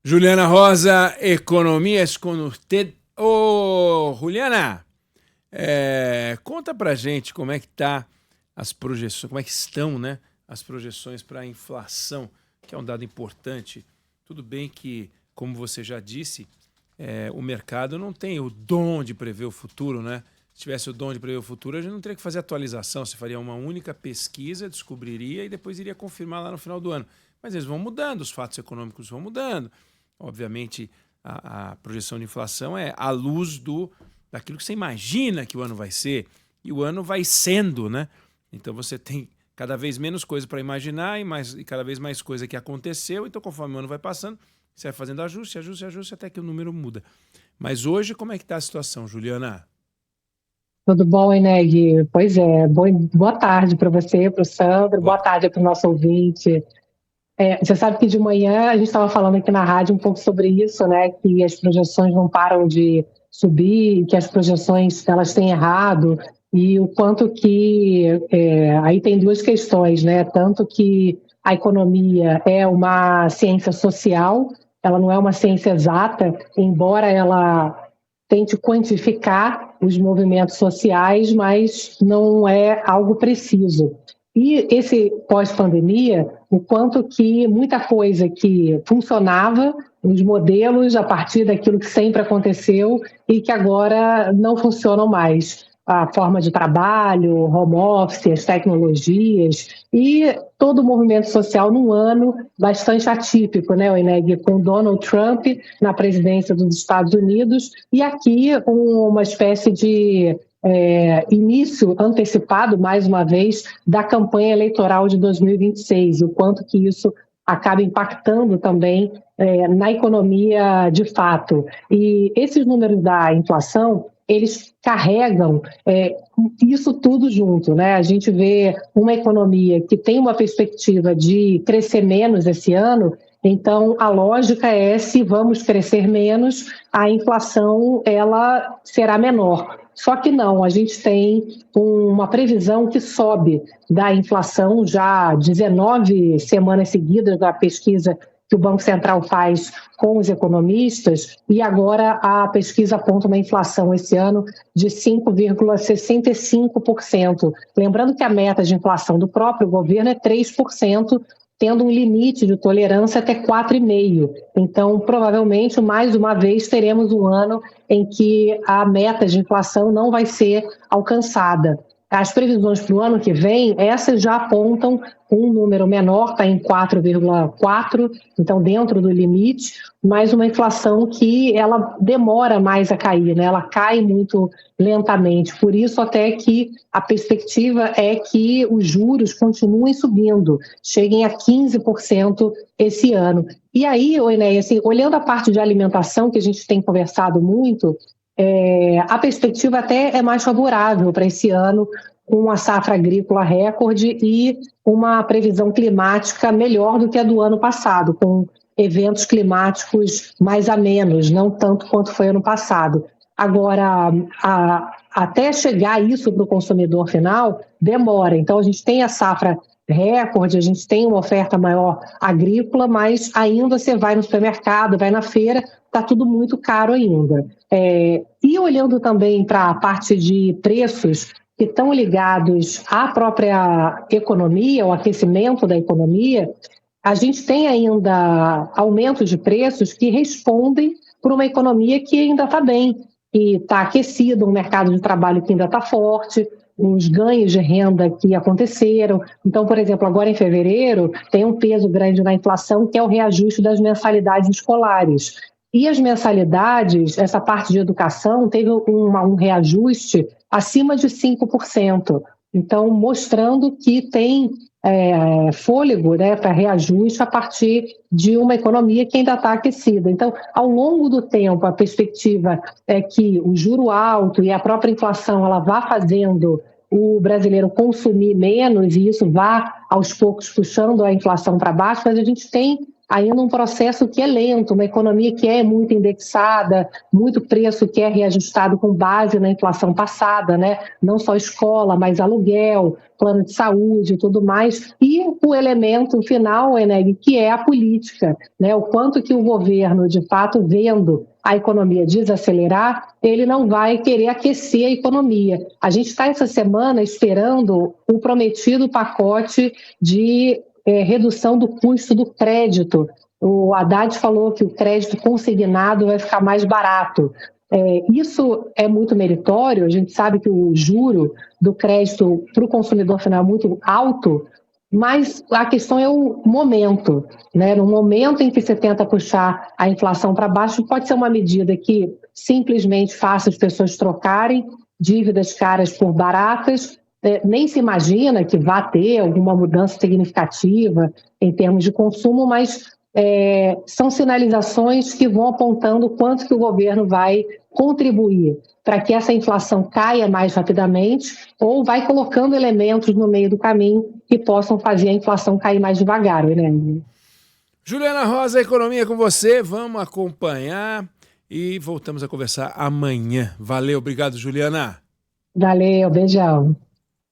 Juliana Rosa, Economias com usted. Ô, Juliana, conta pra gente como é que tá as projeções, como é que estão, né, as projeções para a inflação, que é um dado importante. Tudo bem que, como você já disse, o mercado não tem o dom de prever o futuro, né? Se tivesse o dom de prever o futuro, a gente não teria que fazer atualização. Você faria uma única pesquisa, descobriria e depois iria confirmar lá no final do ano. Mas eles vão mudando, os fatos econômicos vão mudando. Obviamente, a projeção de inflação é à luz daquilo que você imagina que o ano vai ser, e o ano vai sendo, né? Então você tem cada vez menos coisa para imaginar e cada vez mais coisa que aconteceu. Então, conforme o ano vai passando, você vai fazendo ajuste, até que o número muda. Mas hoje, como é que está a situação, Juliana? Tudo bom, Eneg? Pois é, boa tarde para você, para o Sandro, boa Boa. tarde para o nosso ouvinte. Você sabe que de manhã a gente estava falando aqui na rádio um pouco sobre isso, né? Que as projeções não param de subir, que as projeções elas têm errado, e o quanto que aí tem duas questões, né? Tanto que a economia é uma ciência social, ela não é uma ciência exata, embora ela tente quantificar os movimentos sociais, mas não é algo preciso. E esse pós-pandemia, o quanto que muita coisa que funcionava, os modelos a partir daquilo que sempre aconteceu e que agora não funcionam mais. A forma de trabalho, home office, as tecnologias e todo o movimento social num ano bastante atípico, né, Eneg, com Donald Trump na presidência dos Estados Unidos e aqui uma espécie de início antecipado, mais uma vez, da campanha eleitoral de 2026, o quanto que isso acaba impactando também na economia de fato. E esses números da inflação, eles carregam isso tudo junto, né? A gente vê uma economia que tem uma perspectiva de crescer menos esse ano, então a lógica é, se vamos crescer menos, a inflação ela será menor. Só que não, a gente tem uma previsão que sobe da inflação já 19 semanas seguidas da pesquisa que o Banco Central faz com os economistas, e agora a pesquisa aponta uma inflação esse ano de 5,65%. Lembrando que a meta de inflação do próprio governo é 3%, tendo um limite de tolerância até 4,5%. Então, provavelmente, mais uma vez, teremos um ano em que a meta de inflação não vai ser alcançada. As previsões para o ano que vem, essas já apontam um número menor, está em 4,4, então dentro do limite, mas uma inflação que ela demora mais a cair, né? Ela cai muito lentamente. Por isso até que a perspectiva é que os juros continuem subindo, cheguem a 15% esse ano. E aí, Enéia, assim, olhando a parte de alimentação, que a gente tem conversado muito, a perspectiva até é mais favorável para esse ano, com uma safra agrícola recorde e uma previsão climática melhor do que a do ano passado, com eventos climáticos mais amenos, não tanto quanto foi ano passado. Agora, até chegar isso para o consumidor final, demora. Então, a gente tem a safra recorde, a gente tem uma oferta maior agrícola, mas ainda você vai no supermercado, vai na feira, está tudo muito caro ainda. E olhando também para a parte de preços que estão ligados à própria economia, ao aquecimento da economia, a gente tem ainda aumentos de preços que respondem por uma economia que ainda está bem, que está aquecida, um mercado de trabalho que ainda está forte, os ganhos de renda que aconteceram. Então, por exemplo, agora em fevereiro, tem um peso grande na inflação, que é o reajuste das mensalidades escolares. E as mensalidades, essa parte de educação, teve um reajuste acima de 5%. Então, mostrando que tem fôlego, né, para reajuste a partir de uma economia que ainda está aquecida. Então, ao longo do tempo, a perspectiva é que o juro alto e a própria inflação ela vá fazendo o brasileiro consumir menos e isso vá, aos poucos, puxando a inflação para baixo, mas a gente tem ainda um processo que é lento, uma economia que é muito indexada, muito preço que é reajustado com base na inflação passada, né? Não só escola, mas aluguel, plano de saúde e tudo mais. E o elemento final, Eneg, que é a política, né? O quanto que o governo, de fato, vendo a economia desacelerar, ele não vai querer aquecer a economia. A gente está essa semana esperando o prometido pacote de redução do custo do crédito. O Haddad falou que o crédito consignado vai ficar mais barato. Isso é muito meritório, a gente sabe que o juro do crédito para o consumidor final é muito alto, mas a questão é o momento, né? No momento em que você tenta puxar a inflação para baixo, pode ser uma medida que simplesmente faça as pessoas trocarem dívidas caras por baratas, nem se imagina que vá ter alguma mudança significativa em termos de consumo, mas são sinalizações que vão apontando quanto que o governo vai contribuir para que essa inflação caia mais rapidamente ou vai colocando elementos no meio do caminho que possam fazer a inflação cair mais devagar, né? Juliana Rosa, Economia com você, vamos acompanhar e voltamos a conversar amanhã. Valeu, obrigado, Juliana. Valeu, beijão.